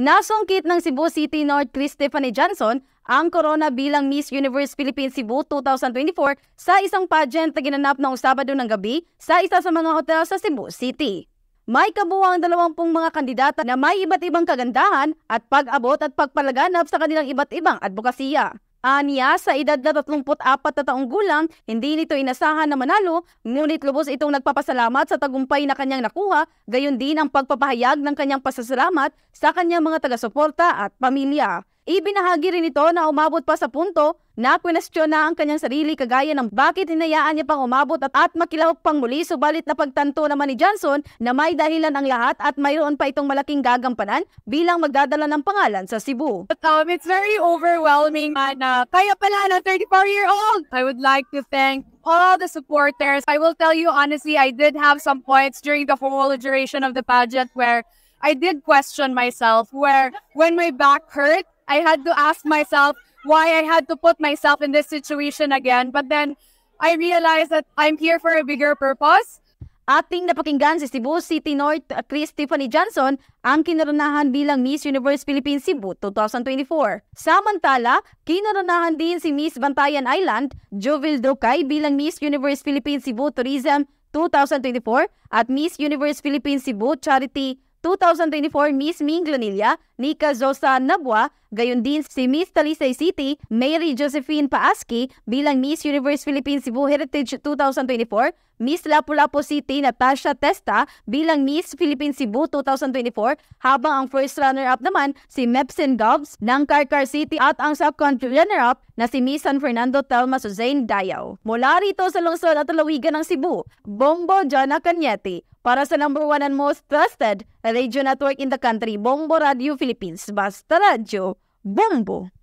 Nasungkit ng Cebu City North Chris Stephanie Johnson ang corona bilang Miss Universe Philippines Cebu 2024 sa isang pageant na ginanap noong Sabado ng gabi sa isa sa mga hotel sa Cebu City. May kabuuang 20 mga kandidata na may iba't ibang kagandahan at pag-abot at pagpalaganap sa kanilang iba't ibang advokasya. Aniya, sa edad na 34 na taong gulang, hindi nito inasahan na manalo, ngunit lubos itong nagpapasalamat sa tagumpay na kanyang nakuha, gayon din ang pagpapahayag ng kanyang pasasalamat sa kanyang mga taga-suporta at pamilya. Ibinahagi rin ito na umabot pa sa punto na kwestiyon na ang kanyang sarili kagaya ng bakit hinayaan niya pang umabot at makilahok pang muli, subalit napagtanto naman ni Johnson na may dahilan ang lahat at mayroon pa itong malaking gagampanan bilang magdadala ng pangalan sa Cebu. It's very overwhelming na kaya pala na 34-year-old. I would like to thank all the supporters. I will tell you honestly, I did have some points during the whole duration of the pageant where I did question myself, where when my back hurt, I had to ask myself why I had to put myself in this situation again. But then I realized that I'm here for a bigger purpose. Ating napakinggan si Cebu City North Chris Stephanie Johnson ang kinoronahan bilang Miss Universe Philippines Cebu 2024. Samantala, kinoronahan din si Miss Bantayan Island, Jovil Drukay bilang Miss Universe Philippines Cebu Tourism 2024 at Miss Universe Philippines Cebu Charity 2024 Miss Ming Glanilla, Nika Zosa Nabwa, gayon din si Miss Talisay City, Mary Josephine Paaski bilang Miss Universe Philippines Cebu Heritage 2024, Miss Lapu-Lapu City Natasha Testa bilang Miss Philippines Cebu 2024, habang ang first runner-up naman si Mepsin Gobs ng Carcar City at ang second runner-up na si Miss San Fernando Telma Suzanne Dayaw. Mula rito sa lungsod at lalawigan ng Cebu, Bombo Jana Cañete. Para sa number 1 and most trusted radio network in the country, Bombo Radio Philippines. Basta Radio, Bombo!